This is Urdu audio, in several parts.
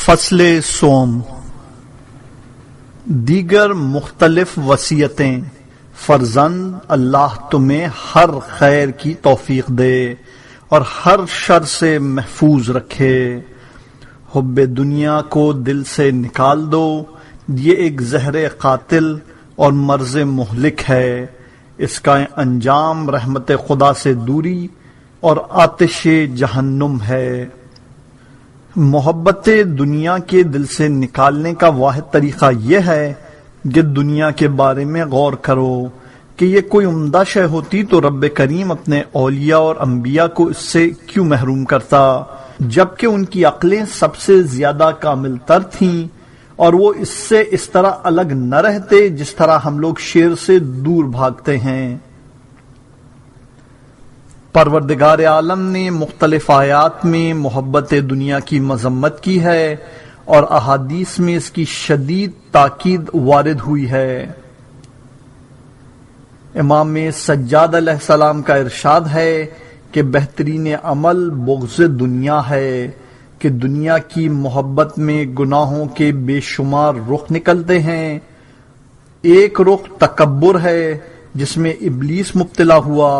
فصل سوم دیگر مختلف وصیتیں۔ فرزند، اللہ تمہیں ہر خیر کی توفیق دے اور ہر شر سے محفوظ رکھے۔ حب دنیا کو دل سے نکال دو، یہ ایک زہر قاتل اور مرض مہلک ہے، اس کا انجام رحمت خدا سے دوری اور آتش جہنم ہے۔ محبت دنیا کے دل سے نکالنے کا واحد طریقہ یہ ہے کہ دنیا کے بارے میں غور کرو کہ یہ کوئی عمدہ شے ہوتی تو رب کریم اپنے اولیاء اور انبیاء کو اس سے کیوں محروم کرتا، جبکہ ان کی عقلیں سب سے زیادہ کامل تر تھیں اور وہ اس سے اس طرح الگ نہ رہتے جس طرح ہم لوگ شیر سے دور بھاگتے ہیں۔ پروردگار عالم نے مختلف آیات میں محبت دنیا کی مذمت کی ہے اور احادیث میں اس کی شدید تاکید وارد ہوئی ہے۔ امام سجاد علیہ السلام کا ارشاد ہے کہ بہترین عمل بغض دنیا ہے، کہ دنیا کی محبت میں گناہوں کے بے شمار رخ نکلتے ہیں۔ ایک رخ تکبر ہے جس میں ابلیس مبتلا ہوا،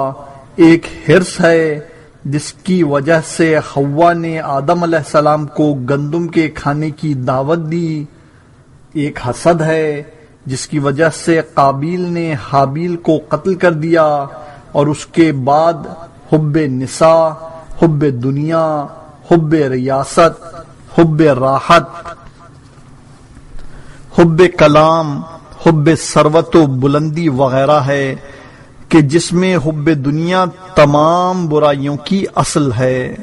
ایک حرص ہے جس کی وجہ سے حوا نے آدم علیہ السلام کو گندم کے کھانے کی دعوت دی، ایک حسد ہے جس کی وجہ سے قابیل نے حابیل کو قتل کر دیا، اور اس کے بعد حب نساء، حب دنیا، حب ریاست، حب راحت، حب کلام، حب ثروت و بلندی وغیرہ ہے کہ جس میں حب دنیا تمام برائیوں کی اصل ہے۔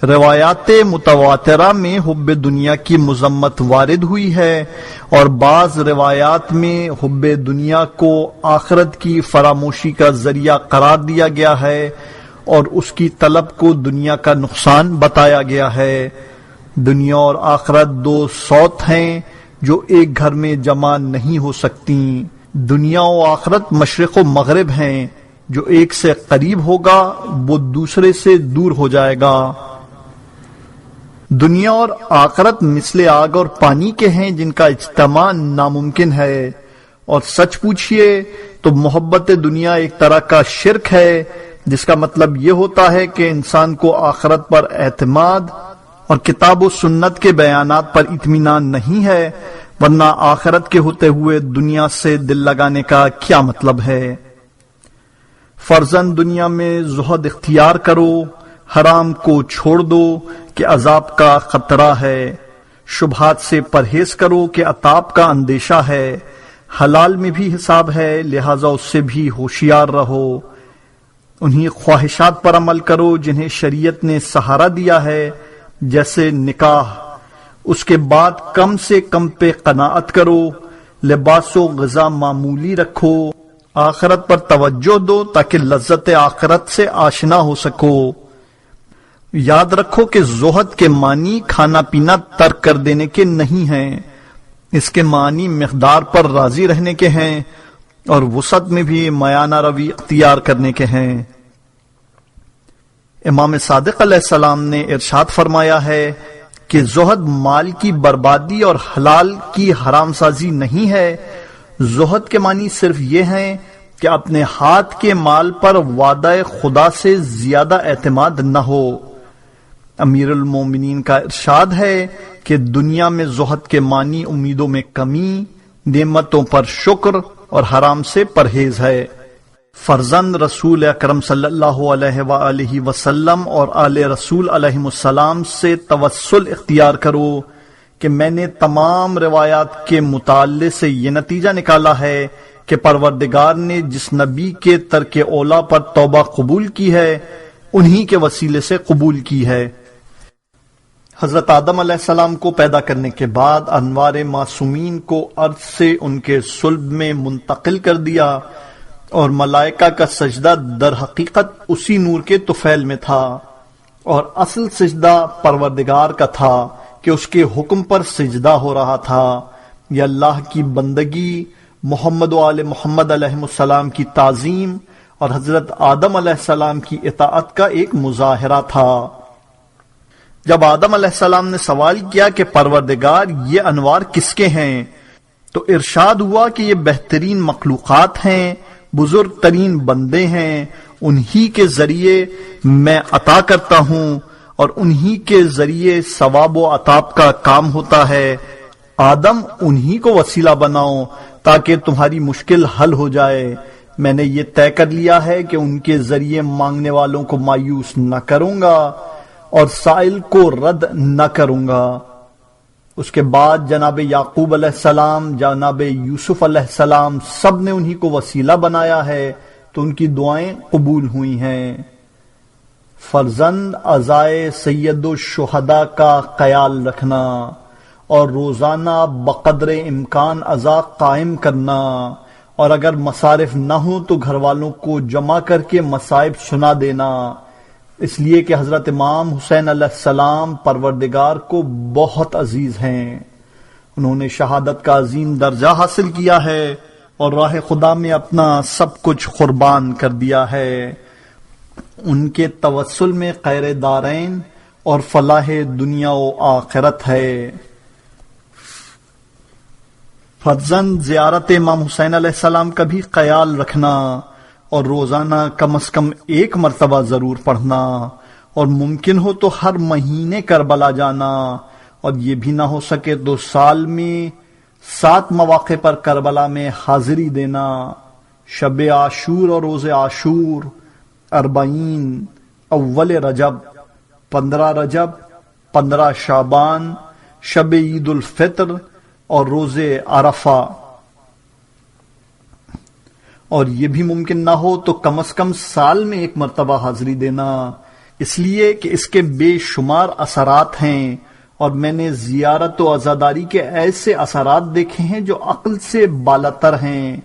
روایات متواترہ میں حب دنیا کی مذمت وارد ہوئی ہے اور بعض روایات میں حب دنیا کو آخرت کی فراموشی کا ذریعہ قرار دیا گیا ہے اور اس کی طلب کو دنیا کا نقصان بتایا گیا ہے۔ دنیا اور آخرت دو سوت ہیں جو ایک گھر میں جمع نہیں ہو سکتی۔ دنیا و آخرت مشرق و مغرب ہیں، جو ایک سے قریب ہوگا وہ دوسرے سے دور ہو جائے گا۔ دنیا اور آخرت مثل آگ اور پانی کے ہیں جن کا اجتماع ناممکن ہے، اور سچ پوچھئے تو محبت دنیا ایک طرح کا شرک ہے، جس کا مطلب یہ ہوتا ہے کہ انسان کو آخرت پر اعتماد اور کتاب و سنت کے بیانات پر اطمینان نہیں ہے، ورنہ آخرت کے ہوتے ہوئے دنیا سے دل لگانے کا کیا مطلب ہے۔ فرزند، دنیا میں زہد اختیار کرو، حرام کو چھوڑ دو کہ عذاب کا خطرہ ہے، شبہات سے پرہیز کرو کہ عطاب کا اندیشہ ہے، حلال میں بھی حساب ہے لہذا اس سے بھی ہوشیار رہو، انہی خواہشات پر عمل کرو جنہیں شریعت نے سہارا دیا ہے، جیسے نکاح، اس کے بعد کم سے کم پہ قناعت کرو، لباس و غذا معمولی رکھو، آخرت پر توجہ دو تاکہ لذت آخرت سے آشنا ہو سکو۔ یاد رکھو کہ زہد کے معنی کھانا پینا ترک کر دینے کے نہیں ہیں، اس کے معنی مقدار پر راضی رہنے کے ہیں اور وسعت میں بھی میانہ روی اختیار کرنے کے ہیں۔ امام صادق علیہ السلام نے ارشاد فرمایا ہے کہ زہد مال کی بربادی اور حلال کی حرام سازی نہیں ہے، زہد کے معنی صرف یہ ہیں کہ اپنے ہاتھ کے مال پر وعدہ خدا سے زیادہ اعتماد نہ ہو۔ امیر المومنین کا ارشاد ہے کہ دنیا میں زہد کے معنی امیدوں میں کمی، نعمتوں پر شکر اور حرام سے پرہیز ہے۔ فرزند، رسول اکرم صلی اللہ علیہ وآلہ وسلم اور آل رسول علیہ السلام سے توسل اختیار کرو کہ میں نے تمام روایات کے مطالعے سے یہ نتیجہ نکالا ہے کہ پروردگار نے جس نبی کے ترک اولا پر توبہ قبول کی ہے انہی کے وسیلے سے قبول کی ہے۔ حضرت آدم علیہ السلام کو پیدا کرنے کے بعد انوار معصومین کو ارض سے ان کے صلب میں منتقل کر دیا، اور ملائکہ کا سجدہ در حقیقت اسی نور کے طفیل میں تھا، اور اصل سجدہ پروردگار کا تھا کہ اس کے حکم پر سجدہ ہو رہا تھا۔ یہ اللہ کی بندگی، محمد و آل محمد علیہ السلام کی تعظیم اور حضرت آدم علیہ السلام کی اطاعت کا ایک مظاہرہ تھا۔ جب آدم علیہ السلام نے سوال کیا کہ پروردگار یہ انوار کس کے ہیں، تو ارشاد ہوا کہ یہ بہترین مخلوقات ہیں، بزرگ ترین بندے ہیں، انہی کے ذریعے میں عطا کرتا ہوں اور انہی کے ذریعے ثواب و عطاب کا کام ہوتا ہے۔ آدم انہی کو وسیلہ بناؤ تاکہ تمہاری مشکل حل ہو جائے۔ میں نے یہ طے کر لیا ہے کہ ان کے ذریعے مانگنے والوں کو مایوس نہ کروں گا اور سائل کو رد نہ کروں گا۔ اس کے بعد جناب یعقوب علیہ السلام، جناب یوسف علیہ السلام سب نے انہی کو وسیلہ بنایا ہے، تو ان کی دعائیں قبول ہوئی ہیں۔ فرزند عزائے سید الشہداء کا خیال رکھنا اور روزانہ بقدر امکان عزا قائم کرنا، اور اگر مصارف نہ ہوں تو گھر والوں کو جمع کر کے مصائب سنا دینا، اس لیے کہ حضرت امام حسین علیہ السلام پروردگار کو بہت عزیز ہیں۔ انہوں نے شہادت کا عظیم درجہ حاصل کیا ہے اور راہ خدا میں اپنا سب کچھ قربان کر دیا ہے۔ ان کے توسل میں خیر دارین اور فلاح دنیا و آخرت ہے۔ فرزند زیارت امام حسین علیہ السلام کا بھی خیال رکھنا اور روزانہ کم از کم ایک مرتبہ ضرور پڑھنا، اور ممکن ہو تو ہر مہینے کربلا جانا، اور یہ بھی نہ ہو سکے تو سال میں 7 مواقع پر کربلا میں حاضری دینا، شب عاشور اور روز عاشور، 40، اول رجب، 15 رجب، 15 شعبان، شب عید الفطر اور روز عرفہ، اور یہ بھی ممکن نہ ہو تو کم از کم سال میں ایک مرتبہ حاضری دینا، اس لیے کہ اس کے بے شمار اثرات ہیں، اور میں نے زیارت و عزاداری کے ایسے اثرات دیکھے ہیں جو عقل سے بالاتر ہیں،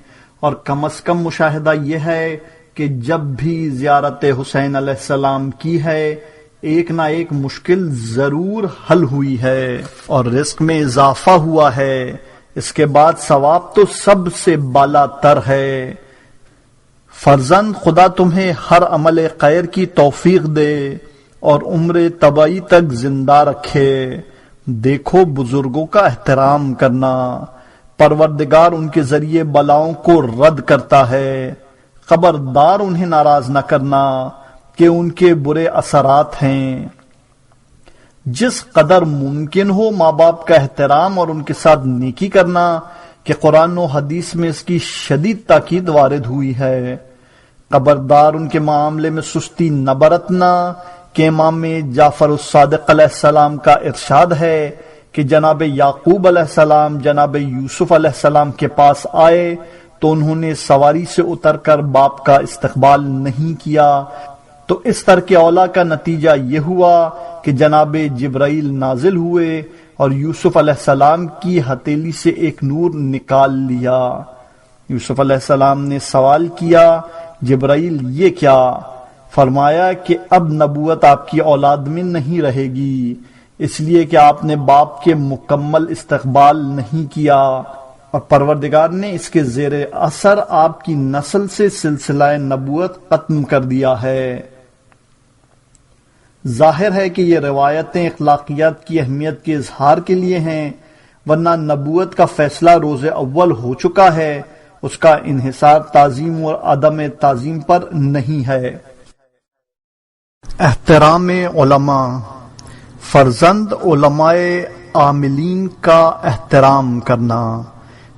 اور کم از کم مشاہدہ یہ ہے کہ جب بھی زیارت حسین علیہ السلام کی ہے ایک نہ ایک مشکل ضرور حل ہوئی ہے اور رزق میں اضافہ ہوا ہے۔ اس کے بعد ثواب تو سب سے بالاتر ہے۔ فرزند خدا تمہیں ہر عمل خیر کی توفیق دے اور عمر طبعی تک زندہ رکھے۔ دیکھو بزرگوں کا احترام کرنا، پروردگار ان کے ذریعے بلاؤں کو رد کرتا ہے۔ خبردار انہیں ناراض نہ کرنا کہ ان کے برے اثرات ہیں۔ جس قدر ممکن ہو ماں باپ کا احترام اور ان کے ساتھ نیکی کرنا، کہ قرآن و حدیث میں اس کی شدید تاکید وارد ہوئی ہے۔ خبردار ان کے معاملے میں سستی نہ برتنا، کہ امام جعفر الصادق علیہ السلام کا ارشاد ہے کہ جناب یعقوب علیہ السلام جناب یوسف علیہ السلام کے پاس آئے تو انہوں نے سواری سے اتر کر باپ کا استقبال نہیں کیا، تو اس ترک اولا کا نتیجہ یہ ہوا کہ جناب جبرائیل نازل ہوئے اور یوسف علیہ السلام کی ہتھیلی سے ایک نور نکال لیا۔ یوسف علیہ السلام نے سوال کیا، جبرائیل یہ کیا؟ فرمایا کہ اب نبوت آپ کی اولاد میں نہیں رہے گی، اس لیے کہ آپ نے باپ کے مکمل استقبال نہیں کیا، اور پروردگار نے اس کے زیر اثر آپ کی نسل سے سلسلہ نبوت ختم کر دیا ہے۔ ظاہر ہے کہ یہ روایتیں اخلاقیات کی اہمیت کے اظہار کے لیے ہیں، ورنہ نبوت کا فیصلہ روز اول ہو چکا ہے، اس کا انحصار تعظیم اور عدم تعظیم پر نہیں ہے۔ احترام علماء۔ فرزند علماء عاملین کا احترام کرنا،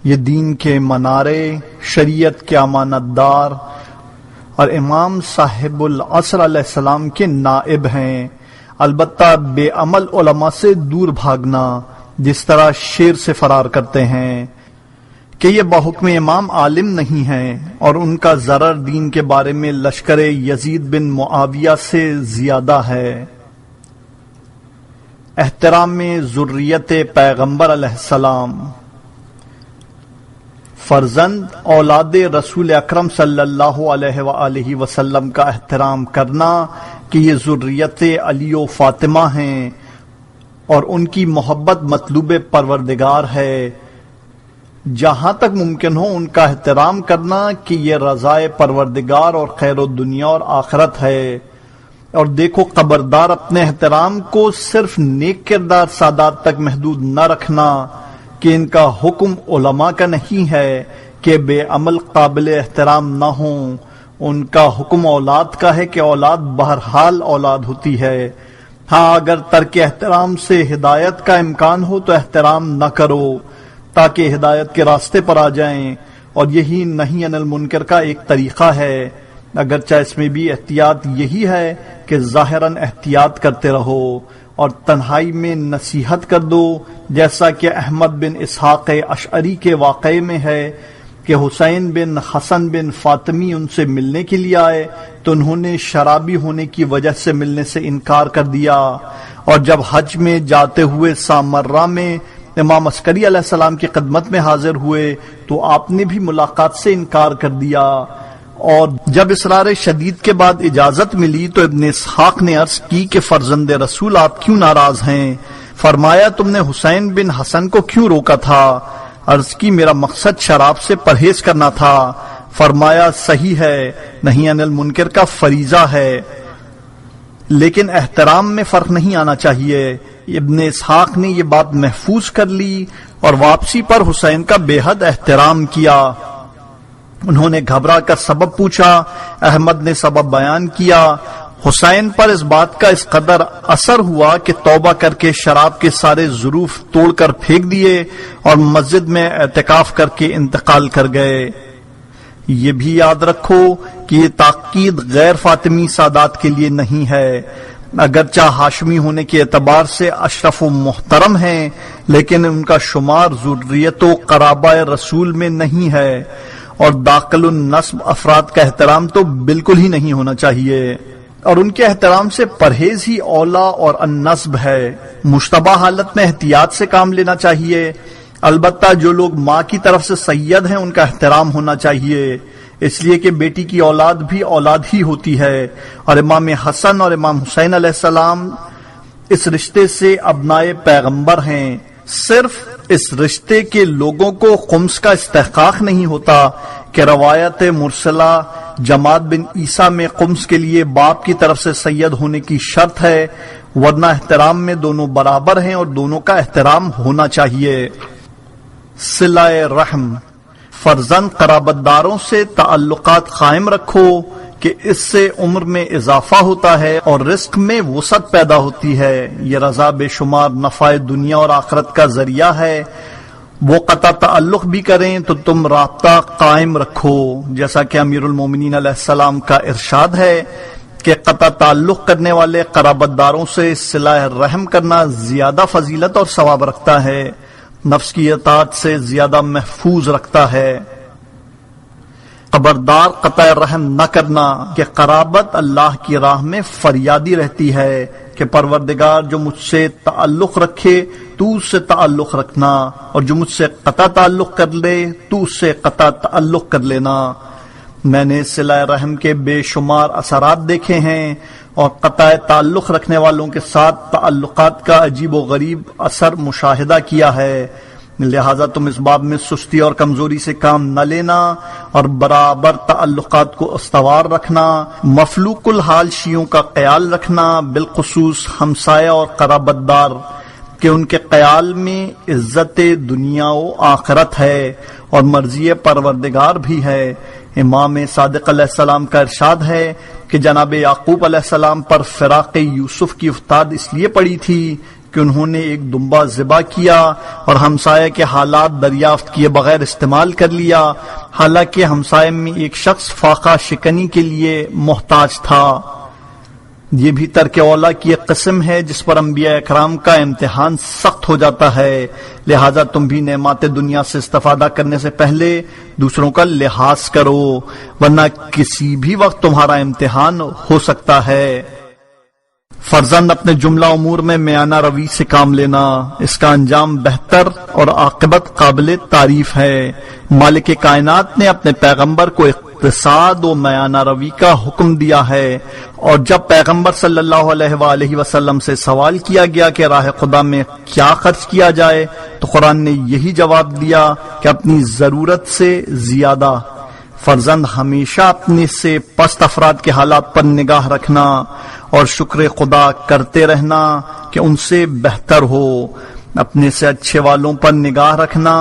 یہ دین کے منارے، شریعت کے امانت دار اور امام صاحب العصر علیہ السلام کے نائب ہیں۔ البتہ بے عمل علماء سے دور بھاگنا، جس طرح شیر سے فرار کرتے ہیں، کہ یہ بحکم امام عالم نہیں ہیں اور ان کا ضرر دین کے بارے میں لشکر یزید بن معاویہ سے زیادہ ہے۔ احترام ذریت پیغمبر علیہ السلام۔ فرزند اولاد رسول اکرم صلی اللہ علیہ وآلہ وسلم کا احترام کرنا، کہ یہ ذریت علی و فاطمہ ہیں اور ان کی محبت مطلوب پروردگار ہے۔ جہاں تک ممکن ہو ان کا احترام کرنا، کہ یہ رضائے پروردگار اور خیر و دنیا اور آخرت ہے۔ اور دیکھو خبردار اپنے احترام کو صرف نیک کردار سادات تک محدود نہ رکھنا کہ ان کا حکم علماء کا نہیں ہے کہ بے عمل قابل احترام نہ ہوں، ان کا حکم اولاد کا ہے کہ اولاد بہرحال اولاد ہوتی ہے۔ ہاں اگر ترک احترام سے ہدایت کا امکان ہو تو احترام نہ کرو تاکہ ہدایت کے راستے پر آ جائیں، اور یہی نہی عن المنکر کا ایک طریقہ ہے، اگرچہ اس میں بھی احتیاط یہی ہے کہ ظاہراً احتیاط کرتے رہو اور تنہائی میں نصیحت کر دو، جیسا کہ احمد بن اسحاق اشعری کے واقعے میں ہے کہ حسین بن حسن بن فاطمی ان سے ملنے کے لیے آئے تو انہوں نے شرابی ہونے کی وجہ سے ملنے سے انکار کر دیا، اور جب حج میں جاتے ہوئے سامرہ میں امام عسکری علیہ السلام کی خدمت میں حاضر ہوئے تو آپ نے بھی ملاقات سے انکار کر دیا، اور جب اصرار شدید کے بعد اجازت ملی تو ابن اسحاق نے عرض کی کہ فرزند رسول آپ کیوں ناراض ہیں؟ فرمایا تم نے حسین بن حسن کو کیوں روکا تھا؟ عرض کی میرا مقصد شراب سے پرہیز کرنا تھا۔ فرمایا صحیح ہے، نہیں عن المنکر کا فریضہ ہے، لیکن احترام میں فرق نہیں آنا چاہیے۔ ابن اسحاق نے یہ بات محفوظ کر لی اور واپسی پر حسین کا بے حد احترام کیا۔ انہوں نے گھبرا کر سبب پوچھا، احمد نے سبب بیان کیا۔ حسین پر اس بات کا اس قدر اثر ہوا کہ توبہ کر کے شراب کے سارے ظروف توڑ کر پھینک دیے اور مسجد میں اعتکاف کر کے انتقال کر گئے۔ یہ بھی یاد رکھو کہ یہ تاکید غیر فاطمی سادات کے لیے نہیں ہے، اگرچہ ہاشمی ہونے کے اعتبار سے اشرف و محترم ہیں، لیکن ان کا شمار ذریت و قرابہ رسول میں نہیں ہے، اور داخل النسب افراد کا احترام تو بالکل ہی نہیں ہونا چاہیے، اور ان کے احترام سے پرہیز ہی اولا اور النسب ہے۔ مشتبہ حالت میں احتیاط سے کام لینا چاہیے، البتہ جو لوگ ماں کی طرف سے سید ہیں ان کا احترام ہونا چاہیے، اس لیے کہ بیٹی کی اولاد بھی اولاد ہی ہوتی ہے، اور امام حسن اور امام حسین علیہ السلام اس رشتے سے ابنائے پیغمبر ہیں۔ صرف اس رشتے کے لوگوں کو خمس کا استحقاق نہیں ہوتا کہ روایت مرسلہ جماعت بن عیسیٰ میں خمس کے لیے باپ کی طرف سے سید ہونے کی شرط ہے، ورنہ احترام میں دونوں برابر ہیں اور دونوں کا احترام ہونا چاہیے۔ صلہ رحم، فرزند قرابت داروں سے تعلقات قائم رکھو کہ اس سے عمر میں اضافہ ہوتا ہے اور رزق میں وسعت پیدا ہوتی ہے، یہ رضا بے شمار نفع دنیا اور آخرت کا ذریعہ ہے۔ وہ قطع تعلق بھی کریں تو تم رابطہ قائم رکھو، جیسا کہ امیر المومنین علیہ السلام کا ارشاد ہے کہ قطع تعلق کرنے والے قرابت داروں سے صلہ رحم کرنا زیادہ فضیلت اور ثواب رکھتا ہے، نفس کی اطاعت سے زیادہ محفوظ رکھتا ہے۔ خبردار قطع رحم نہ کرنا کہ قرابت اللہ کی راہ میں فریادی رہتی ہے کہ پروردگار جو مجھ سے تعلق رکھے تو اس سے تعلق رکھنا، اور جو مجھ سے قطع تعلق کر لے تو اس سے قطع تعلق کر لینا۔ میں نے صلہ رحم کے بے شمار اثرات دیکھے ہیں اور قطع تعلق رکھنے والوں کے ساتھ تعلقات کا عجیب و غریب اثر مشاہدہ کیا ہے، لہذا تم اس باب میں سستی اور کمزوری سے کام نہ لینا اور برابر تعلقات کو استوار رکھنا، مفلوق الحال شیعوں کا خیال رکھنا، بالخصوص ہمسایہ اور قرابت دار، کہ ان کے خیال میں عزت دنیا و آخرت ہے اور مرضی پروردگار بھی ہے۔ امام صادق علیہ السلام کا ارشاد ہے کہ جناب یعقوب علیہ السلام پر فراق یوسف کی افتاد اس لیے پڑی تھی کہ انہوں نے ایک دمبا ذبح کیا اور ہمسایہ کے حالات دریافت کیے بغیر استعمال کر لیا، حالانکہ ہمسایہ میں ایک شخص فاقہ شکنی کے لیے محتاج تھا۔ یہ بھی ترک اولا کی ایک قسم ہے جس پر انبیاء اکرام کا امتحان سخت ہو جاتا ہے، لہذا تم بھی نعمات دنیا سے استفادہ کرنے سے پہلے دوسروں کا لحاظ کرو، ورنہ کسی بھی وقت تمہارا امتحان ہو سکتا ہے۔ فرزند اپنے جملہ امور میں میانہ روی سے کام لینا، اس کا انجام بہتر اور عاقبت قابل تعریف ہے۔ مالک کائنات نے اپنے پیغمبر کو اقتصاد و میانہ روی کا حکم دیا ہے، اور جب پیغمبر صلی اللہ علیہ وآلہ وسلم سے سوال کیا گیا کہ راہ خدا میں کیا خرچ کیا جائے تو قرآن نے یہی جواب دیا کہ اپنی ضرورت سے زیادہ۔ فرزند ہمیشہ اپنے سے پست افراد کے حالات پر نگاہ رکھنا اور شکر خدا کرتے رہنا کہ ان سے بہتر ہو، اپنے سے اچھے والوں پر نگاہ رکھنا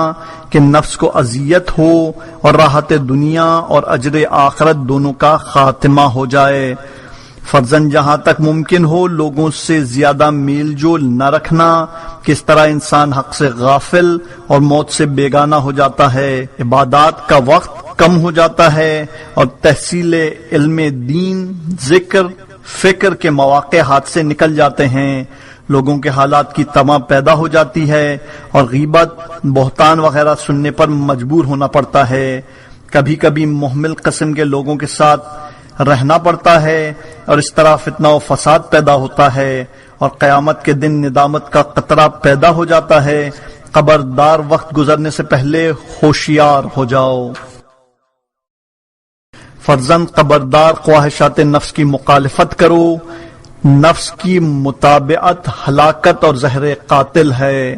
کہ نفس کو اذیت ہو اور راحت دنیا اور اجر آخرت دونوں کا خاتمہ ہو جائے۔ فرزند جہاں تک ممکن ہو لوگوں سے زیادہ میل جول نہ رکھنا، کس طرح انسان حق سے غافل اور موت سے بیگانہ ہو جاتا ہے، عبادات کا وقت کم ہو جاتا ہے اور تحصیل علم دین، ذکر، فکر کے مواقع ہاتھ سے نکل جاتے ہیں، لوگوں کے حالات کی طمع پیدا ہو جاتی ہے اور غیبت، بہتان وغیرہ سننے پر مجبور ہونا پڑتا ہے، کبھی کبھی محمل قسم کے لوگوں کے ساتھ رہنا پڑتا ہے اور اس طرح فتنہ و فساد پیدا ہوتا ہے اور قیامت کے دن ندامت کا قطرہ پیدا ہو جاتا ہے۔ خبردار، وقت گزرنے سے پہلے ہوشیار ہو جاؤ۔ فرزند خبردار، خواہشات نفس کی مخالفت کرو، نفس کی متابعت ہلاکت اور زہر قاتل ہے۔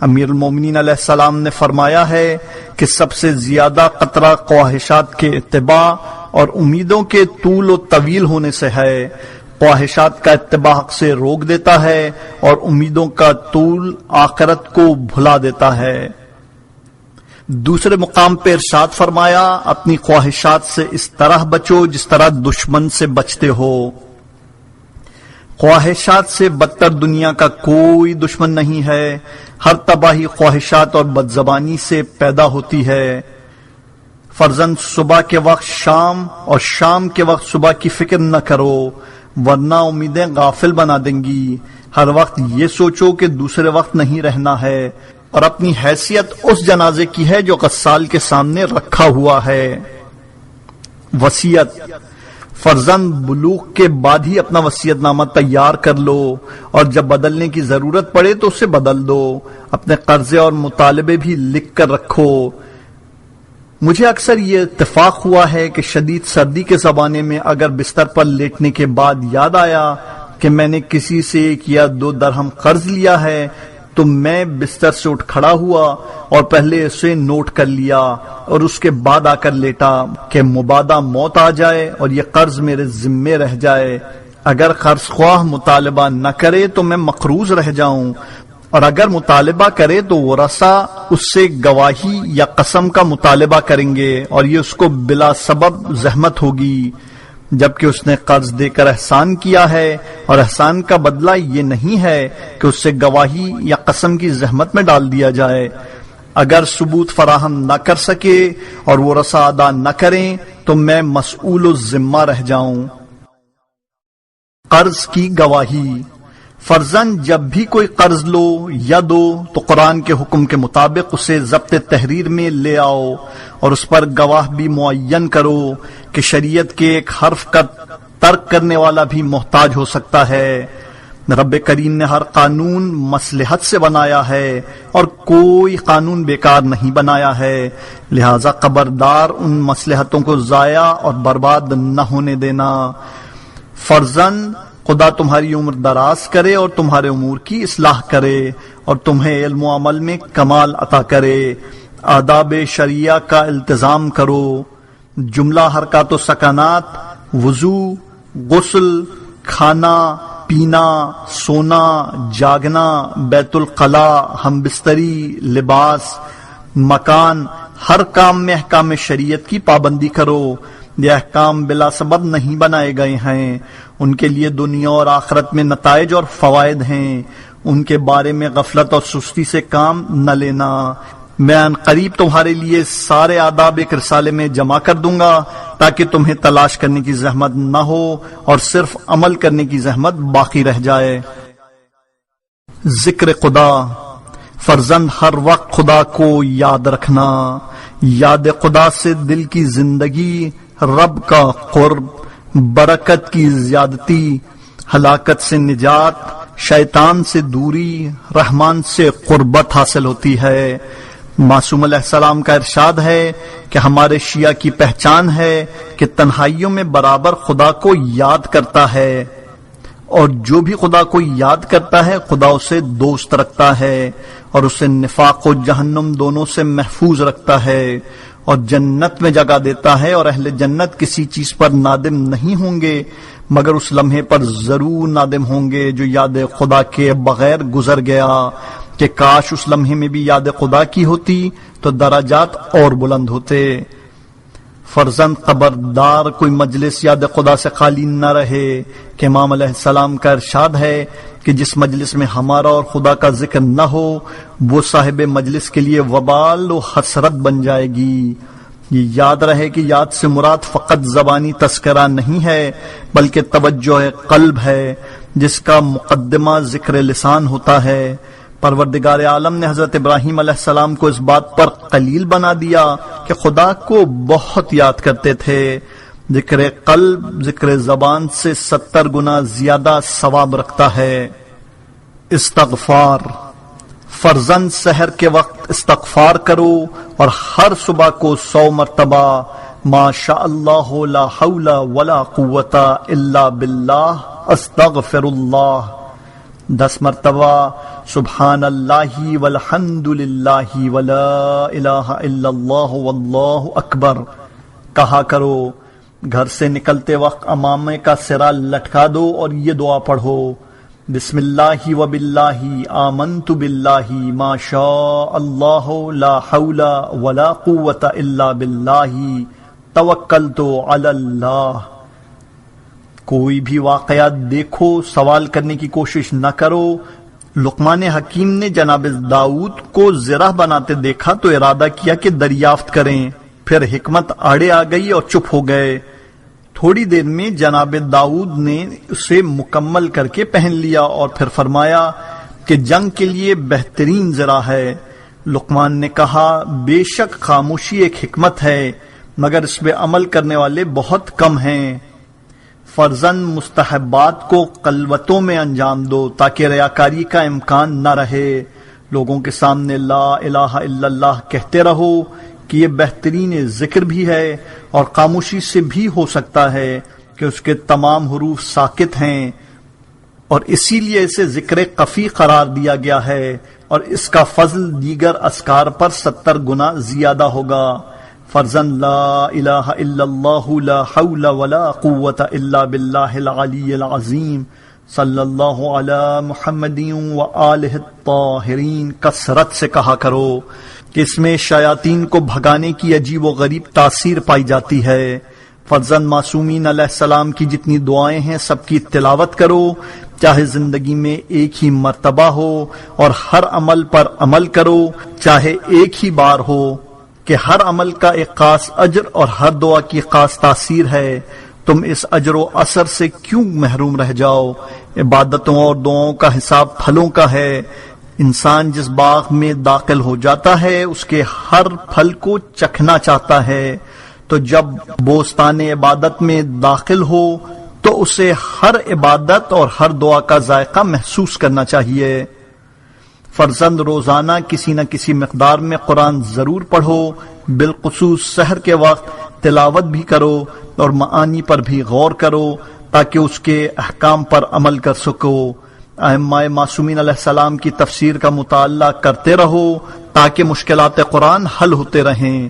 امیر المومنین علیہ السلام نے فرمایا ہے کہ سب سے زیادہ خطرہ خواہشات کے اتباع اور امیدوں کے طول و طویل ہونے سے ہے۔ خواہشات کا اتباع حق سے روک دیتا ہے اور امیدوں کا طول آخرت کو بھلا دیتا ہے۔ دوسرے مقام پہ ارشاد فرمایا، اپنی خواہشات سے اس طرح بچو جس طرح دشمن سے بچتے ہو۔ خواہشات سے بدتر دنیا کا کوئی دشمن نہیں ہے، ہر تباہی خواہشات اور بدزبانی سے پیدا ہوتی ہے۔ فرزند صبح کے وقت شام اور شام کے وقت صبح کی فکر نہ کرو، ورنہ امیدیں غافل بنا دیں گی۔ ہر وقت یہ سوچو کہ دوسرے وقت نہیں رہنا ہے اور اپنی حیثیت اس جنازے کی ہے جو غسال کے سامنے رکھا ہوا ہے۔ وصیت، فرزند بلوغ کے بعد ہی اپنا وصیت نامہ تیار کر لو اور جب بدلنے کی ضرورت پڑے تو اسے بدل دو۔ اپنے قرضے اور مطالبے بھی لکھ کر رکھو۔ مجھے اکثر یہ اتفاق ہوا ہے کہ شدید سردی کے زمانے میں اگر بستر پر لیٹنے کے بعد یاد آیا کہ میں نے کسی سے 1 یا 2 درہم قرض لیا ہے تو میں بستر سے اٹھ کھڑا ہوا اور پہلے اسے نوٹ کر لیا اور اس کے بعد آ کر لیٹا کہ مبادا موت آ جائے اور یہ قرض میرے ذمے رہ جائے۔ اگر قرض خواہ مطالبہ نہ کرے تو میں مقروض رہ جاؤں، اور اگر مطالبہ کرے تو ورثہ اس سے گواہی یا قسم کا مطالبہ کریں گے اور یہ اس کو بلا سبب زحمت ہوگی، جبکہ اس نے قرض دے کر احسان کیا ہے، اور احسان کا بدلہ یہ نہیں ہے کہ اس سے گواہی یا قسم کی زحمت میں ڈال دیا جائے۔ اگر ثبوت فراہم نہ کر سکے اور ورثہ ادا نہ کریں تو میں مسئول الذمہ رہ جاؤں۔ قرض کی گواہی، فرزند جب بھی کوئی قرض لو یا دو تو قرآن کے حکم کے مطابق اسے ضبط تحریر میں لے آؤ اور اس پر گواہ بھی معین کرو کہ شریعت کے ایک حرف کا ترک کرنے والا بھی محتاج ہو سکتا ہے۔ رب کریم نے ہر قانون مصلحت سے بنایا ہے اور کوئی قانون بیکار نہیں بنایا ہے، لہذا خبردار ان مصلحتوں کو ضائع اور برباد نہ ہونے دینا۔ فرزند خدا تمہاری عمر دراز کرے اور تمہارے امور کی اصلاح کرے اور تمہیں علم و عمل میں کمال عطا کرے۔ آداب شریعہ کا التزام کرو۔ جملہ حرکات و سکنات، وضو، غسل، کھانا پینا، سونا، جاگنا، بیت الخلا، ہم بستری، لباس، مکان، ہر کام میں احکام شریعت کی پابندی کرو۔ یہ احکام بلا سبب نہیں بنائے گئے ہیں، ان کے لیے دنیا اور آخرت میں نتائج اور فوائد ہیں، ان کے بارے میں غفلت اور سستی سے کام نہ لینا۔ میں ان قریب تمہارے لیے سارے آداب ایک رسالے میں جمع کر دوں گا تاکہ تمہیں تلاش کرنے کی زحمت نہ ہو اور صرف عمل کرنے کی زحمت باقی رہ جائے۔ ذکر خدا، فرزند ہر وقت خدا کو یاد رکھنا۔ یاد خدا سے دل کی زندگی، رب کا قرب، برکت کی زیادتی، ہلاکت سے نجات، شیطان سے دوری، رحمان سے قربت حاصل ہوتی ہے۔ معصوم علیہ السلام کا ارشاد ہے کہ ہمارے شیعہ کی پہچان ہے کہ تنہائیوں میں برابر خدا کو یاد کرتا ہے، اور جو بھی خدا کو یاد کرتا ہے خدا اسے دوست رکھتا ہے اور اسے نفاق و جہنم دونوں سے محفوظ رکھتا ہے۔ اور جنت میں جگہ دیتا ہے، اور اہل جنت کسی چیز پر نادم نہیں ہوں گے مگر اس لمحے پر ضرور نادم ہوں گے جو یاد خدا کے بغیر گزر گیا، کہ کاش اس لمحے میں بھی یاد خدا کی ہوتی تو درجات اور بلند ہوتے۔ فرزند خبردار کوئی مجلس یاد خدا سے خالی نہ رہے، کہ امام علیہ السلام کا ارشاد ہے کہ جس مجلس میں ہمارا اور خدا کا ذکر نہ ہو وہ صاحب مجلس کے لیے وبال و حسرت بن جائے گی۔ یہ یاد رہے کہ یاد سے مراد فقط زبانی تذکرہ نہیں ہے بلکہ توجہ قلب ہے، جس کا مقدمہ ذکر لسان ہوتا ہے۔ پروردگار عالم نے حضرت ابراہیم علیہ السلام کو اس بات پر قلیل بنا دیا کہ خدا کو بہت یاد کرتے تھے۔ ذکر قلب ذکر زبان سے 70 گنا زیادہ ثواب رکھتا ہے۔ استغفار، فرزند سحر کے وقت استغفار کرو اور ہر صبح کو 100 مرتبہ ما شاء اللہ لا حول ولا قوت الا باللہ استغفر اللہ، 10 مرتبہ سبحان اللہ والحمد للہ ولا الہ الا اللہ واللہ اکبر کہا کرو۔ گھر سے نکلتے وقت امامے کا سرا لٹکا دو اور یہ دعا پڑھو، بسم اللہ وباللہ آمنت باللہ ما شاء اللہ لا حول ولا قوت الا باللہ توکلت علی اللہ۔ کوئی بھی واقعات دیکھو سوال کرنے کی کوشش نہ کرو۔ لقمان حکیم نے جناب داؤد کو زرہ بناتے دیکھا تو ارادہ کیا کہ دریافت کریں، پھر حکمت آڑے آ گئی اور چپ ہو گئے۔ تھوڑی دیر میں جناب داؤد نے اسے مکمل کر کے پہن لیا اور پھر فرمایا کہ جنگ کے لیے بہترین زرہ ہے۔ لقمان نے کہا بے شک خاموشی ایک حکمت ہے مگر اس پہ عمل کرنے والے بہت کم ہیں۔ فرزند مستحبات کو قلوتوں میں انجام دو تاکہ ریاکاری کا امکان نہ رہے۔ لوگوں کے سامنے لا الہ الا اللہ کہتے رہو کہ یہ بہترین ذکر بھی ہے اور خاموشی سے بھی ہو سکتا ہے کہ اس کے تمام حروف ساکت ہیں، اور اسی لیے اسے ذکر خفی قرار دیا گیا ہے، اور اس کا فضل دیگر اذکار پر 70 گنا زیادہ ہوگا۔ فرزند لا الہ الا اللہ لا حول ولا قوت الا باللہ العلی العظیم صلی اللہ علی محمد وآلہ الطاہرین کثرت سے کہا کرو کہ اس میں شیاطین کو بھگانے کی عجیب و غریب تاثیر پائی جاتی ہے۔ فرزند معصومین علیہ السلام کی جتنی دعائیں ہیں سب کی تلاوت کرو، چاہے زندگی میں ایک ہی مرتبہ ہو، اور ہر عمل پر عمل کرو چاہے ایک ہی بار ہو، کہ ہر عمل کا ایک خاص اجر اور ہر دعا کی خاص تاثیر ہے۔ تم اس اجر و اثر سے کیوں محروم رہ جاؤ؟ عبادتوں اور دعاؤں کا حساب پھلوں کا ہے۔ انسان جس باغ میں داخل ہو جاتا ہے اس کے ہر پھل کو چکھنا چاہتا ہے، تو جب بوستان عبادت میں داخل ہو تو اسے ہر عبادت اور ہر دعا کا ذائقہ محسوس کرنا چاہیے۔ فرزند روزانہ کسی نہ کسی مقدار میں قرآن ضرور پڑھو، بالخصوص سحر کے وقت تلاوت بھی کرو اور معانی پر بھی غور کرو تاکہ اس کے احکام پر عمل کر سکو۔ ائمہ معصومین علیہ السلام کی تفسیر کا مطالعہ کرتے رہو تاکہ مشکلات قرآن حل ہوتے رہیں۔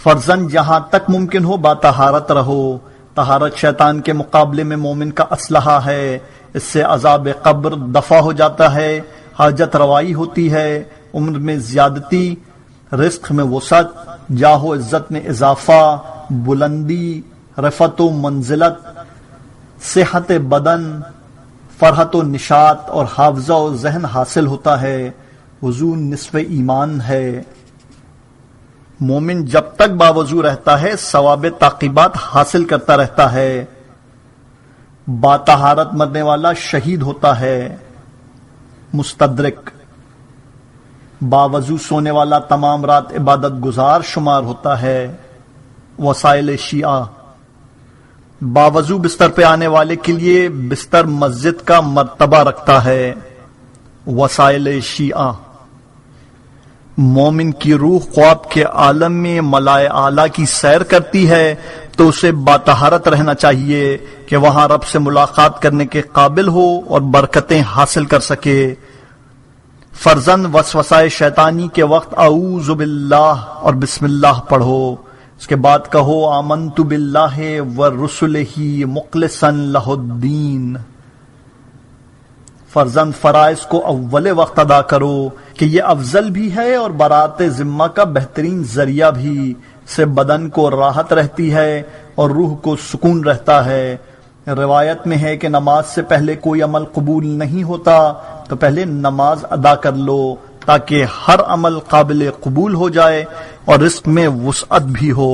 فرزند جہاں تک ممکن ہو باطہارت رہو۔ طہارت شیطان کے مقابلے میں مومن کا اسلحہ ہے، اس سے عذاب قبر دفع ہو جاتا ہے، حاجت روائی ہوتی ہے، عمر میں زیادتی، رزق میں وسعت، جاہ و عزت میں اضافہ، بلندی، رفعت و منزلت، صحت بدن، فرحت و نشاط اور حافظہ و ذہن حاصل ہوتا ہے۔ وضو نصف ایمان ہے۔ مومن جب تک باوضو رہتا ہے ثواب تعقیبات حاصل کرتا رہتا ہے۔ باطہارت مرنے والا شہید ہوتا ہے۔ مستدرک، باوضو سونے والا تمام رات عبادت گزار شمار ہوتا ہے۔ وسائل شیعہ، باوضو بستر پہ آنے والے کے لیے بستر مسجد کا مرتبہ رکھتا ہے۔ وسائل شیعہ، مومن کی روح خواب کے عالم میں ملائے اعلیٰ کی سیر کرتی ہے تو اسے باطہارت رہنا چاہیے کہ وہاں رب سے ملاقات کرنے کے قابل ہو اور برکتیں حاصل کر سکے۔ فرزند وسوسہ شیطانی کے وقت اعوذ باللہ اور بسم اللہ پڑھو، اس کے بعد کہو آمنت باللہ ورسلہ مخلصا لہ الدین۔ فرزند فرائض کو اول وقت ادا کرو کہ یہ افضل بھی ہے اور برات ذمہ کا بہترین ذریعہ بھی، سے بدن کو راحت رہتی ہے اور روح کو سکون رہتا ہے۔ روایت میں ہے کہ نماز سے پہلے کوئی عمل قبول نہیں ہوتا، تو پہلے نماز ادا کر لو تاکہ ہر عمل قابل قبول ہو جائے اور رزق میں وسعت بھی ہو۔